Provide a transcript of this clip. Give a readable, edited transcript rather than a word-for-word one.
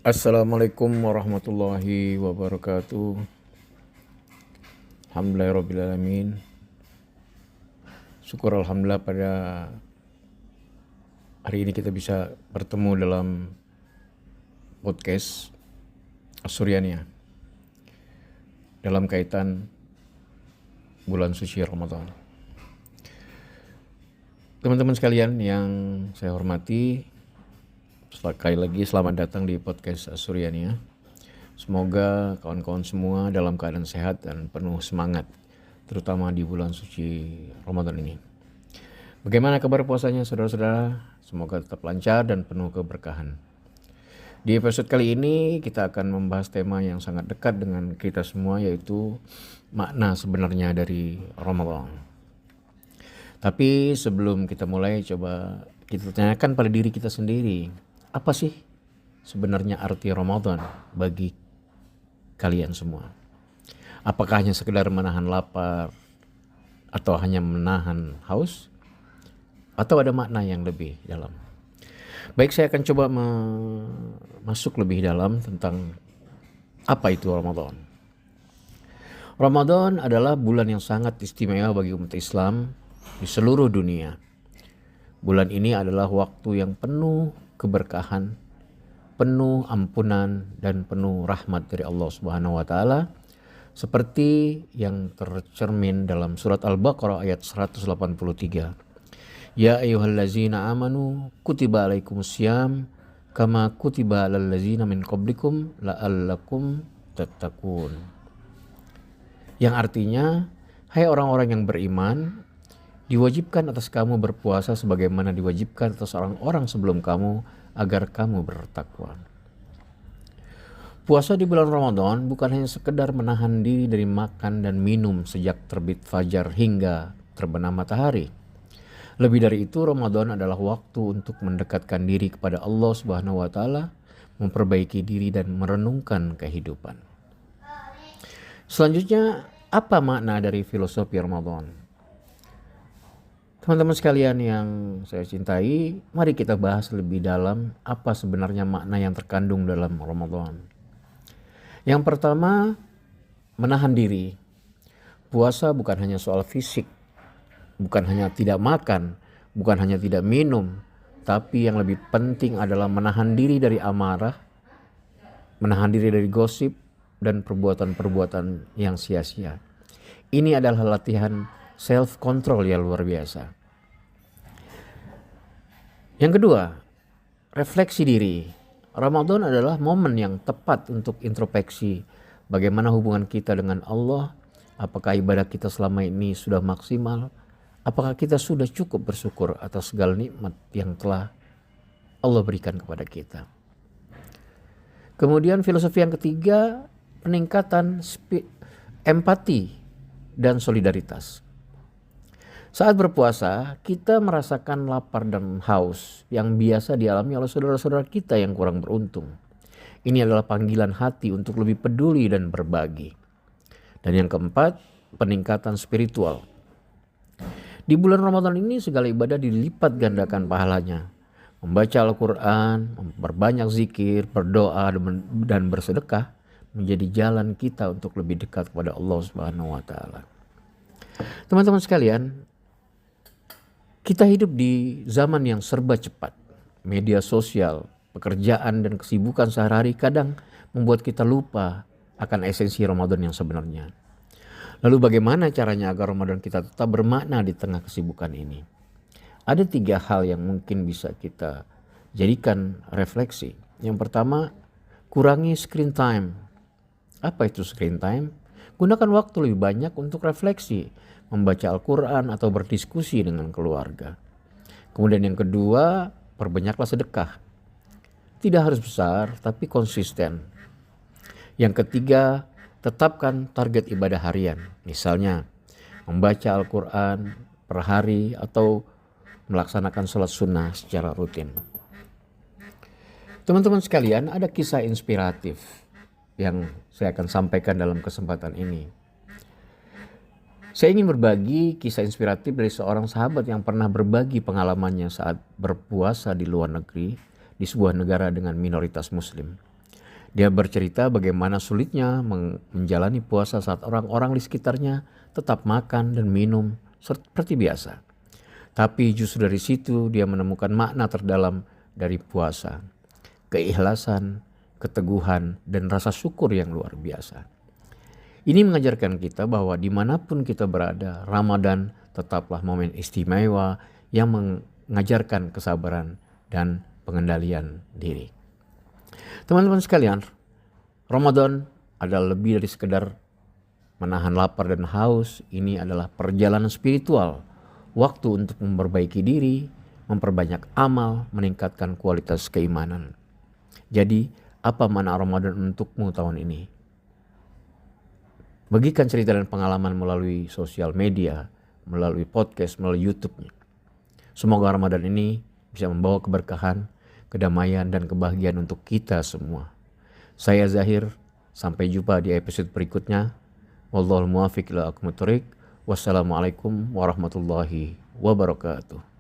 Assalamualaikum warahmatullahi wabarakatuh. Alhamdulillahirrabbilalamin. Syukur alhamdulillah pada hari ini kita bisa bertemu dalam podcast Asyuriania dalam kaitan bulan suci Ramadan. Teman-teman sekalian yang saya hormati, sekali lagi selamat datang di podcast Asyuriania. Semoga kawan-kawan semua dalam keadaan sehat dan penuh semangat, terutama di bulan suci Ramadan ini. Bagaimana kabar puasanya saudara-saudara? Semoga tetap lancar dan penuh keberkahan. Di episode kali ini kita akan membahas tema yang sangat dekat dengan kita semua, yaitu makna sebenarnya dari Ramadan. Tapi sebelum kita mulai, coba kita tanyakan pada diri kita sendiri, apa sih sebenarnya arti Ramadan bagi kalian semua? Apakah hanya sekedar menahan lapar atau hanya menahan haus? Atau ada makna yang lebih dalam? Baik, saya akan coba masuk lebih dalam tentang apa itu Ramadan. Ramadan adalah bulan yang sangat istimewa bagi umat Islam di seluruh dunia. Bulan ini adalah waktu yang penuh keberkahan, penuh ampunan dan penuh rahmat dari Allah Subhanahu wa taala, seperti yang tercermin dalam surat Al-Baqarah ayat 183. Ya ayyuhallazina amanu kutiba alaikumusiyam kama kutiba alal ladzina min qablikum la'allakum tattaqun. Yang artinya, hai orang-orang yang beriman, diwajibkan atas kamu berpuasa sebagaimana diwajibkan atas orang-orang sebelum kamu agar kamu bertakwa. Puasa di bulan Ramadan bukan hanya sekedar menahan diri dari makan dan minum sejak terbit fajar hingga terbenam matahari. Lebih dari itu, Ramadan adalah waktu untuk mendekatkan diri kepada Allah Subhanahu wa taala, memperbaiki diri dan merenungkan kehidupan. Selanjutnya, apa makna dari filosofi Ramadan? Teman-teman sekalian yang saya cintai, mari kita bahas lebih dalam apa sebenarnya makna yang terkandung dalam Ramadan. Yang pertama, menahan diri. Puasa bukan hanya soal fisik, bukan hanya tidak makan, bukan hanya tidak minum, tapi yang lebih penting adalah menahan diri dari amarah, menahan diri dari gosip, dan perbuatan-perbuatan yang sia-sia. Ini adalah latihan self-control yang luar biasa. Yang kedua, refleksi diri. Ramadan adalah momen yang tepat untuk introspeksi bagaimana hubungan kita dengan Allah, apakah ibadah kita selama ini sudah maksimal, apakah kita sudah cukup bersyukur atas segala nikmat yang telah Allah berikan kepada kita. Kemudian filosofi yang ketiga, peningkatan empati dan solidaritas. Saat berpuasa, kita merasakan lapar dan haus yang biasa dialami oleh saudara-saudara kita yang kurang beruntung. Ini adalah panggilan hati untuk lebih peduli dan berbagi. Dan yang keempat, peningkatan spiritual. Di bulan Ramadan ini segala ibadah dilipat gandakan pahalanya. Membaca Al-Quran, memperbanyak zikir, berdoa, dan bersedekah menjadi jalan kita untuk lebih dekat kepada Allah Subhanahu wa taala. Teman-teman sekalian, kita hidup di zaman yang serba cepat. Media sosial, pekerjaan dan kesibukan sehari-hari kadang membuat kita lupa akan esensi Ramadan yang sebenarnya. Lalu bagaimana caranya agar Ramadan kita tetap bermakna di tengah kesibukan ini? Ada 3 hal yang mungkin bisa kita jadikan refleksi. Yang pertama, kurangi screen time. Apa itu screen time? Gunakan waktu lebih banyak untuk refleksi, membaca Al-Quran atau berdiskusi dengan keluarga. Kemudian yang kedua, perbanyaklah sedekah. Tidak harus besar, tapi konsisten. Yang ketiga, tetapkan target ibadah harian. Misalnya, membaca Al-Quran per hari atau melaksanakan sholat sunnah secara rutin. Teman-teman sekalian, ada kisah inspiratif yang saya akan sampaikan dalam kesempatan ini. Saya ingin berbagi kisah inspiratif dari seorang sahabat yang pernah berbagi pengalamannya saat berpuasa di luar negeri di sebuah negara dengan minoritas muslim. Dia bercerita bagaimana sulitnya menjalani puasa saat orang-orang di sekitarnya tetap makan dan minum seperti biasa. Tapi justru dari situ dia menemukan makna terdalam dari puasa. Keikhlasan, keteguhan, dan rasa syukur yang luar biasa. Ini mengajarkan kita bahwa dimanapun kita berada, Ramadan tetaplah momen istimewa yang mengajarkan kesabaran dan pengendalian diri. Teman-teman sekalian, Ramadan adalah lebih dari sekedar menahan lapar dan haus. Ini adalah perjalanan spiritual, waktu untuk memperbaiki diri, memperbanyak amal, meningkatkan kualitas keimanan. Jadi, apa makna Ramadan untukmu tahun ini? Bagikan cerita dan pengalaman melalui sosial media, melalui podcast, melalui YouTube-nya. Semoga Ramadan ini bisa membawa keberkahan, kedamaian, dan kebahagiaan untuk kita semua. Saya Zahir, sampai jumpa di episode berikutnya. Wallahul muwaffiq ila aqwamit thoriq. Wassalamualaikum warahmatullahi wabarakatuh.